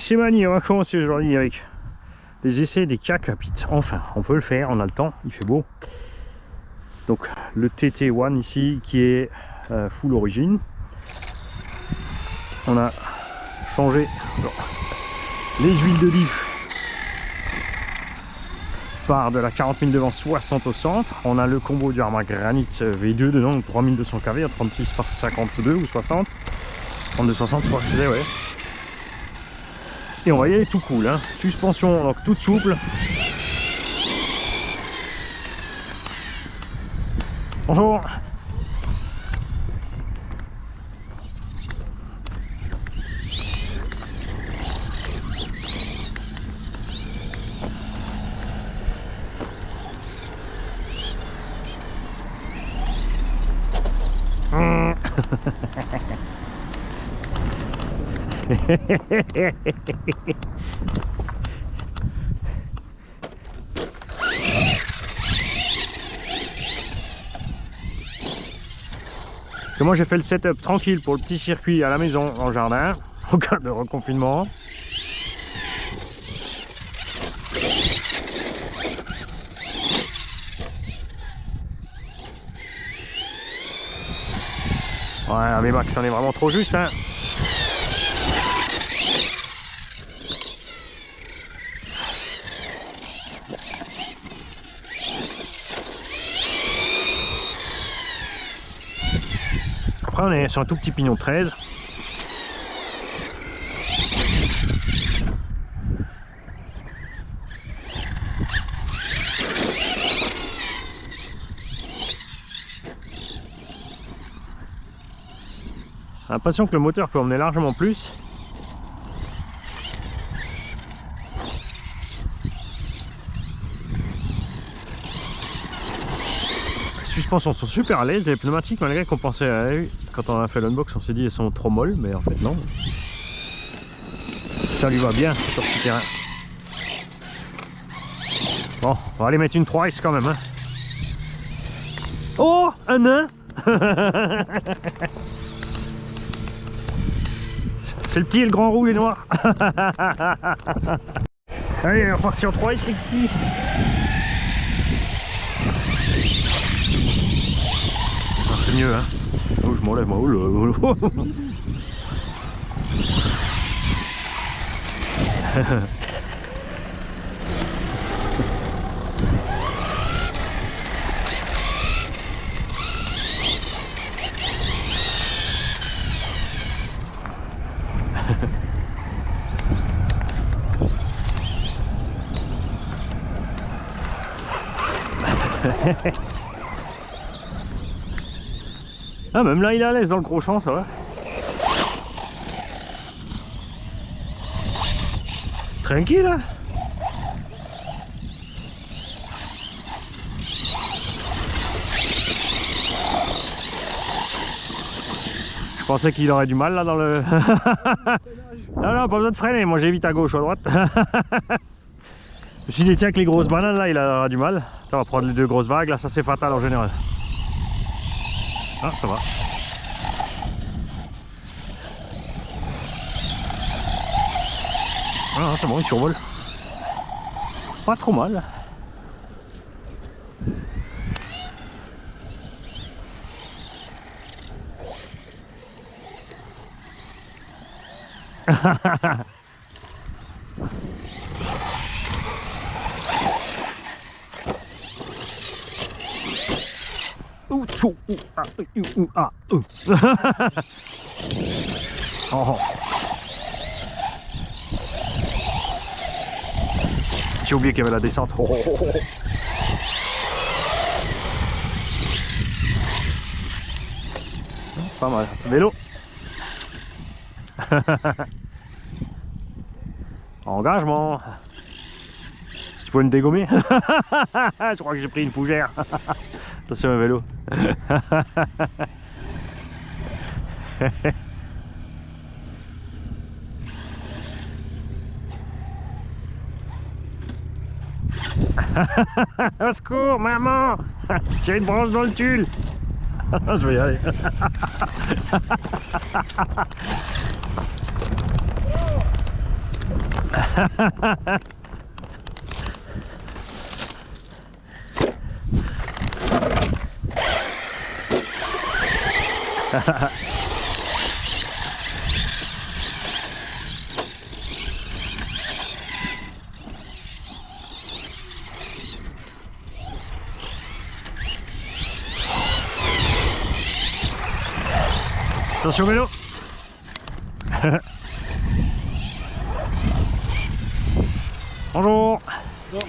c'est Mani, on va commencer aujourd'hui avec les essais des K-Capit. Enfin, on peut le faire, on a le temps, il fait beau. Donc le TT1 ici qui est full origine. On a changé les huiles d'olive par de la 40 000 devant 60 au centre. On a le combo du Arma Granit V2 dedans, donc 3200 kV, 36 par 52 ou 60. 3260 je crois que c'est, ouais. Et on va y aller tout cool, hein. Suspension donc toute souple. Bonjour. Parce que moi j'ai fait le setup tranquille pour le petit circuit à la maison, dans le jardin, au cas de reconfinement. Ouais, mais Max, on est vraiment trop juste, hein. Après, on est sur un tout petit pignon de 13. J'ai l'impression que le moteur peut emmener largement plus. Les suspensions sont super laides, les pneumatiques malgré qu'on pensait à eux, quand on a fait l'unbox on s'est dit elles sont trop molles, mais en fait non. Ça lui va bien sur ce terrain. Bon, on va aller mettre une 3S quand même, hein. Oh, un nain. C'est le petit et le grand rouge et noir. Allez, on va partir en 3S les petits. C'est mieux, hein. Oh, je m'enlève, moi. Oh là, oh là. Ah, même là il est à l'aise dans le gros champ, ça va. Tranquille, hein. Je pensais qu'il aurait du mal là dans le... Non, non, pas besoin de freiner, moi j'évite à gauche ou à droite. Je me suis dit tiens que les grosses bananes là il aura du mal. Ça va prendre les deux grosses vagues, là ça c'est fatal en général. Ah, ça va. Ah, c'est bon, il survole. Pas trop mal. Oh. J'ai oublié qu'il y avait la descente. Oh. Pas mal. Vélo. Engagement. Si tu pouvais me dégommer. Je crois que j'ai pris une fougère. Attention un vélo. Au secours, maman. J'ai une branche dans le tulle. Je vais y aller. Attention vélo. Bonjour. Bon.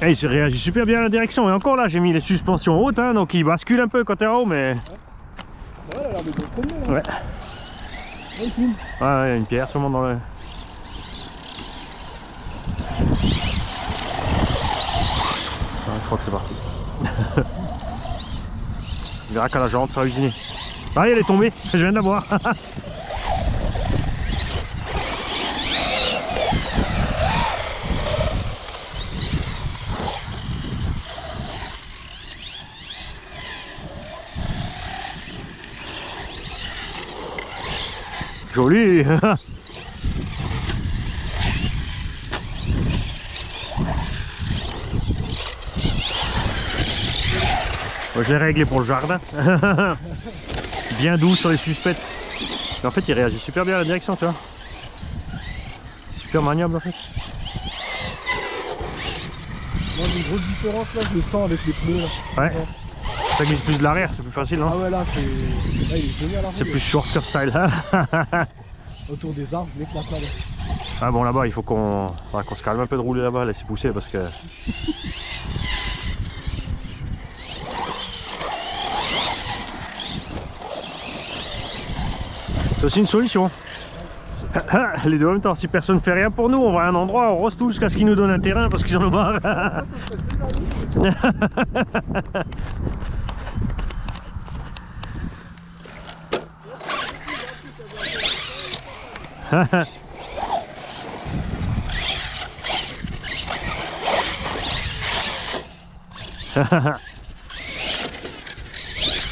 Et il se réagit super bien à la direction. Et encore là, j'ai mis les suspensions hautes, hein, donc il bascule un peu quand t'es en haut, mais. Ça va, il a l'air de bien premier, là. Ouais. Ouais, il filme. Ouais, il y a une pierre sûrement dans le. Ouais, je crois que c'est parti. Il verra quand la jante sera usinée. Ah, elle est tombée, je viens de la voir. Joli. Moi, je l'ai réglé pour le jardin. Bien doux sur les suspects. Mais en fait, il réagit super bien à la direction, tu vois. Super maniable en fait. Moi, j'ai une grosse différence là, je le sens avec les pneus là. Ouais. Ça glisse plus de l'arrière, c'est plus facile, non? Ah ouais, là, c'est. Là, il est génial. C'est plus shorter style. Autour des arbres, je m'éclate là. Ah bon, là-bas, il faut qu'on se calme un peu de rouler là-bas, laisser pousser parce que. C'est aussi une solution. Les deux en même temps, si personne ne fait rien pour nous, on va à un endroit, on rose tout jusqu'à ce qu'ils nous donnent un terrain parce qu'ils en ont marre.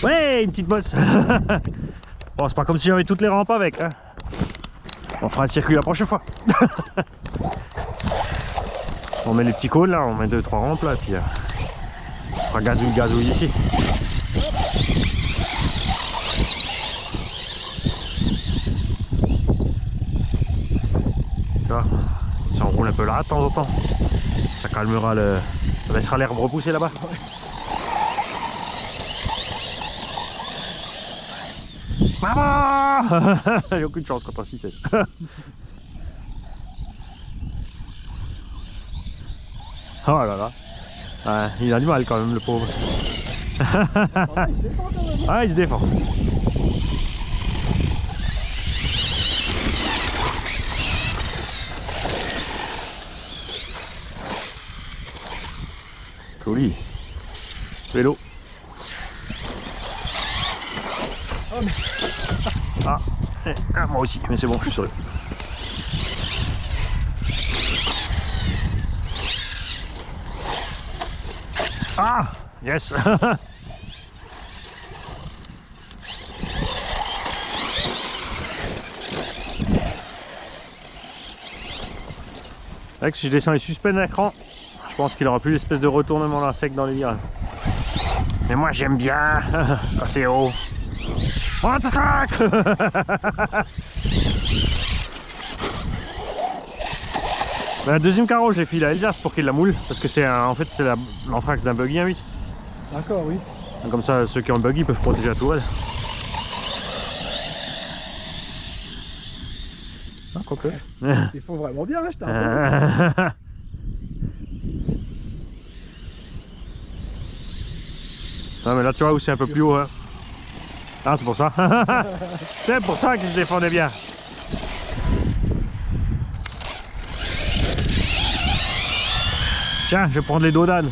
Ouais, une petite bosse. Bon, c'est pas comme si j'avais toutes les rampes avec, hein. On fera un circuit la prochaine fois. On met les petits cônes là, on met 2-3 rampes là, et puis on fera gazouille ici. Tu vois, ça roule un peu là de temps en temps. Ça calmera le. Ça laissera l'herbe repousser là-bas. Maman. Il n'y a aucune chance quand on s'y sait. Oh là là. Ouais, il a du mal quand même le pauvre. Ah, il se défend. Joli. Vélo. Ah, moi aussi, mais c'est bon, je suis sur eux. Ah, yes. Avec, si je descends les suspens d'écran, je pense qu'il aura plus l'espèce de retournement là sec dans les virages. Mais moi j'aime bien quand c'est haut. What the fuck. Mais la deuxième carreau, je l'ai filé à Elsace pour qu'il la moule. Parce que c'est en fait c'est l'anthrax d'un buggy 1.8. D'accord, oui. Comme ça, ceux qui ont le buggy peuvent protéger la tourelle. Ah, quoique. Il faut vraiment bien, hein, je t'ai Non mais là tu vois où c'est un peu plus haut hein. Ah c'est pour ça. C'est pour ça qu'il se défendait bien. Tiens, je vais prendre les dos d'âne.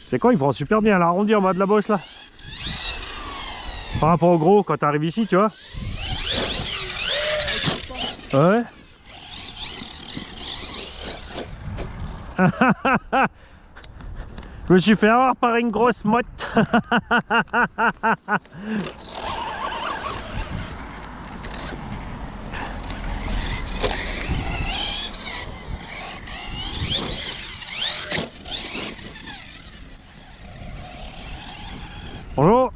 C'est quoi, il prend super bien l'arrondi en bas de la bosse là. Par rapport au gros quand t'arrives ici, tu vois. Ouais. Je me suis fait avoir par une grosse motte. Bonjour.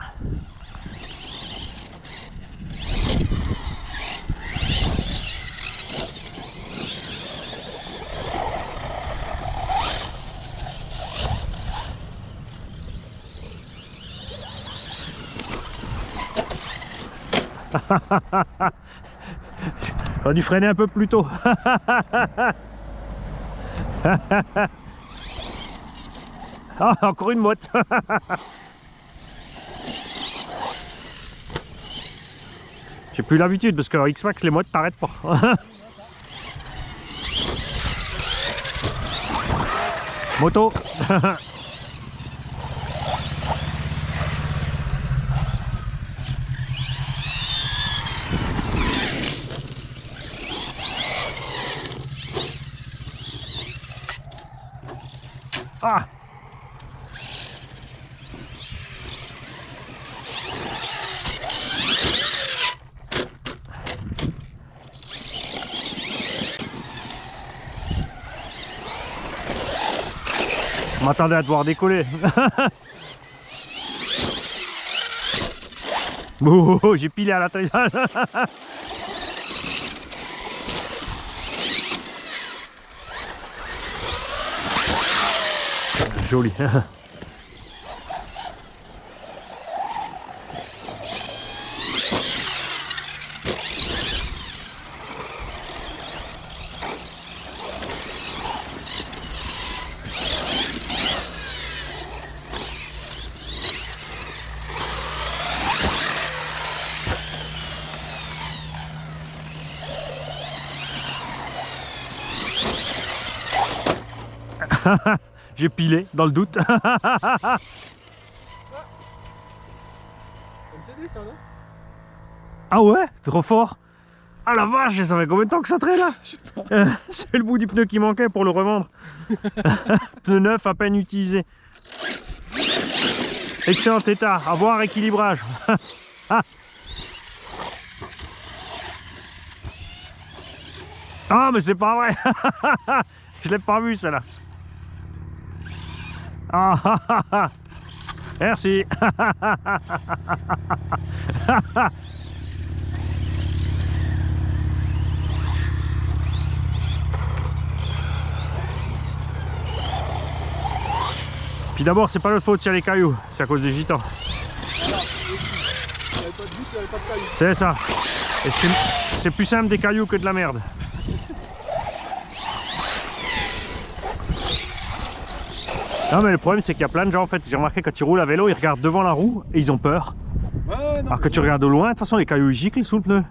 J'aurais dû freiner un peu plus tôt. Ah, encore une motte. J'ai plus l'habitude parce qu'en X-Max les mottes t'arrêtent pas. Moto. Ah. Je m'attendais à devoir décoller. Oh, j'ai pilé à l'atterrissage. Joli. J'ai pilé dans le doute. MCD ça, non? Ah ouais, trop fort. Ah la vache, ça fait combien de temps que ça traîne là? Je sais pas. C'est le bout du pneu qui manquait pour le revendre. Pneu neuf à peine utilisé. Excellent état, à voir équilibrage. Ah mais c'est pas vrai. Je l'ai pas vu celle-là. Ah, merci. Puis d'abord, c'est pas notre faute s'il y a les cailloux, c'est à cause des gitans. C'est ça. Et c'est plus simple des cailloux que de la merde. Non mais le problème c'est qu'il y a plein de gens en fait, j'ai remarqué quand ils roulent à vélo, ils regardent devant la roue et ils ont peur. Ouais, non, Alors que tu regardes au loin, de toute façon les cailloux ils giclent sous le pneu.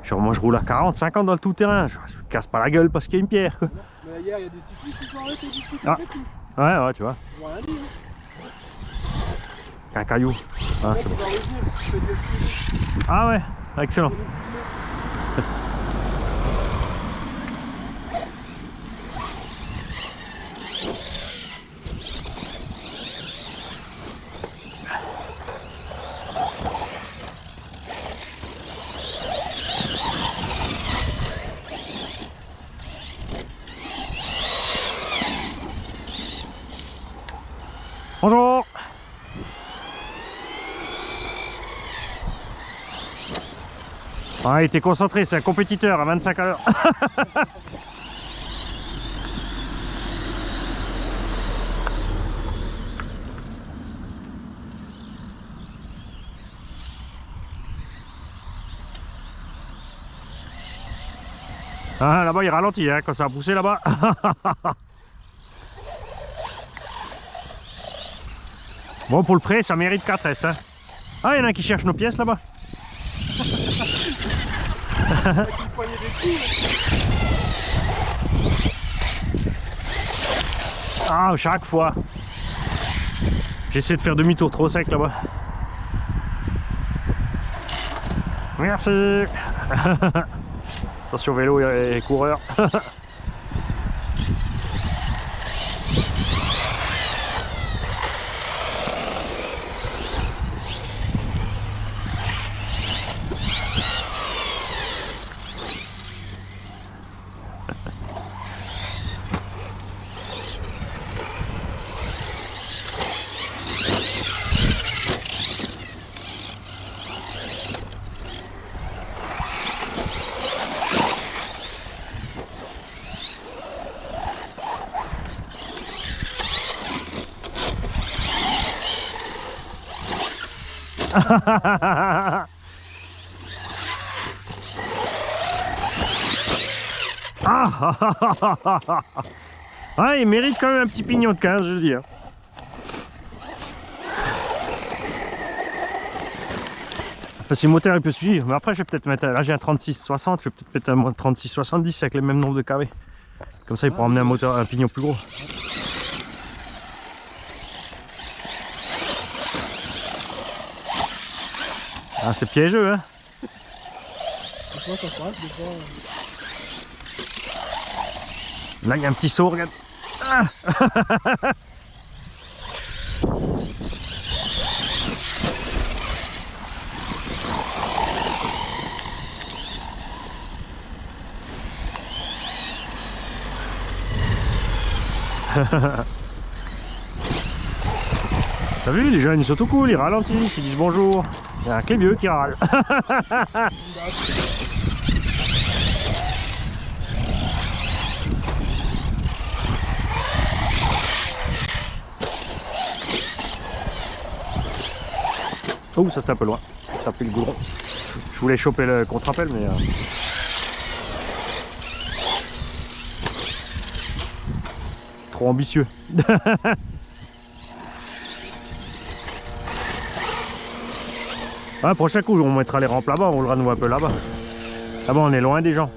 Genre moi je roule à 40, 50 dans le tout terrain, je me casse pas la gueule parce qu'il y a une pierre quoi. Mais hier il y a des cyclistes qui sont arrêtés et discutent Ah. avec lui. Ouais tu vois. Ils ont rien dit. Un caillou. Ah, Là, c'est tu bon. vas revenir parce que tu fais des films. Ah ouais, excellent. Bonjour. Ah, il était concentré, c'est un compétiteur à 25 à l'heure. Ah, là-bas il ralentit hein, quand ça a poussé là-bas. Bon, pour le prêt, ça mérite 4S. Hein. Ah, il y en a qui cherchent nos pièces là-bas. Avec une poignée de coups. Ah, chaque fois. J'essaie de faire demi-tour trop sec là-bas. Merci. Attention vélo et coureur. Ah, il mérite quand même un petit pignon de 15, je veux dire. Enfin, si le moteur il peut suivre, mais après je vais peut-être mettre, là j'ai un 36-60, je vais peut-être mettre un 36-70 avec le même nombre de kV. Comme ça il pourra emmener un moteur, un pignon plus gros. Ah, c'est piégeux hein. Des fois ça passe, des fois. Là il y a un petit saut, regarde. Ah. T'as vu, les jeunes ils sont tout cool, ils ralentissent, ils disent bonjour. Il y a un clébieux qui râle. Oh, ça c'était un peu loin. Ça a pris le goudron. Je voulais choper le contre-appel, mais... Trop ambitieux. Ah, prochain coup, on mettra les rampes là-bas, on roulera nous un peu là-bas. Là-bas, on est loin des gens.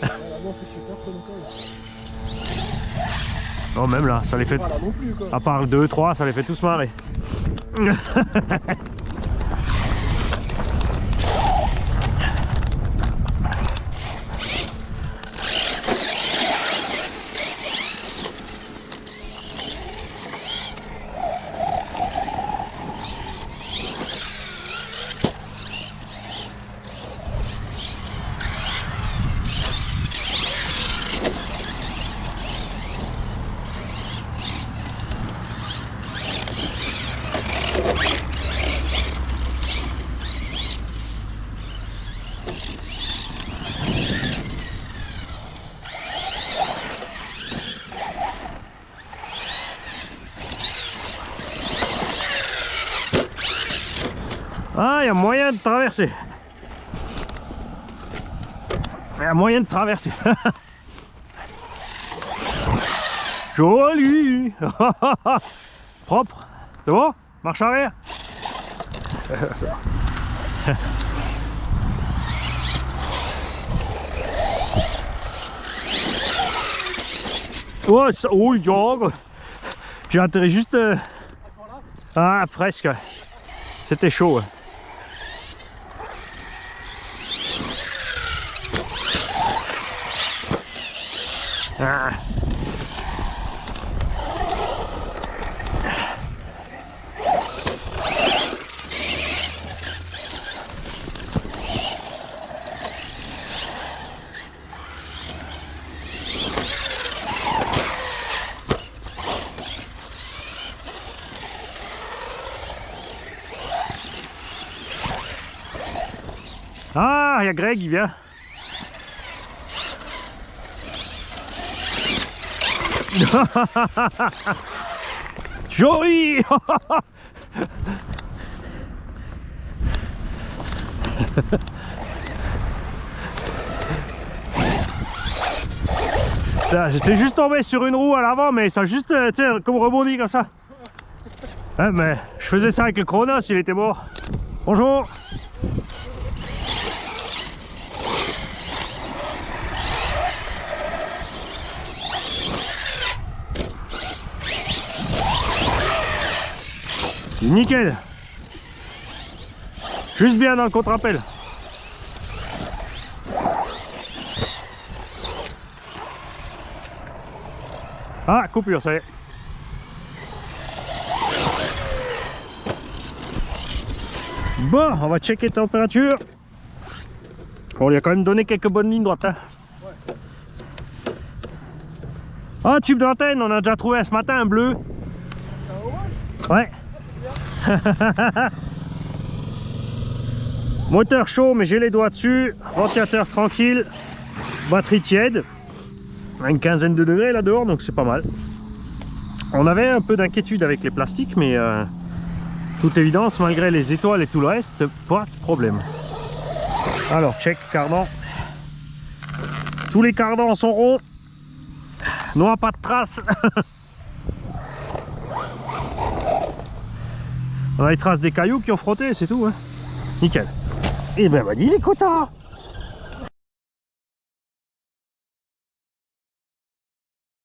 Là-bas on fait chez personne encore. Non, même là, ça les fait... Pas là non plus quoi. À part 2, 3, ça les fait tous marrer. Ah, il y a moyen de traverser. Il y a moyen de traverser. Joli. Propre. C'est bon? Marche arrière. Oh, ça, oh, j'ai atterri juste... Ah, presque. C'était chaud. Ah. Ah, il y a Greg, il vient. Joli. J'étais juste tombé sur une roue à l'avant, mais ça a juste comme rebondi comme ça. Ouais, mais je faisais ça avec le Chronos, il était mort. Bonjour. Nickel. Juste bien dans le contre-appel. Ah, coupure, ça y est. Bon, on va checker température. On lui a quand même donné quelques bonnes lignes droites. Hein. Ouais. Ah, tube d'antenne, on a déjà trouvé ce matin un bleu. Ouais. Moteur chaud, mais j'ai les doigts dessus. Ventilateur tranquille. Batterie tiède. Une quinzaine de degrés là dehors, donc c'est pas mal. On avait un peu d'inquiétude avec les plastiques, mais toute évidence, malgré les étoiles et tout le reste, pas de problème. Alors, check cardan. Tous les cardans sont ronds. Non, pas de traces. On a les traces des cailloux qui ont frotté, c'est tout. Hein. Nickel. Et ben, vas-y, il est content.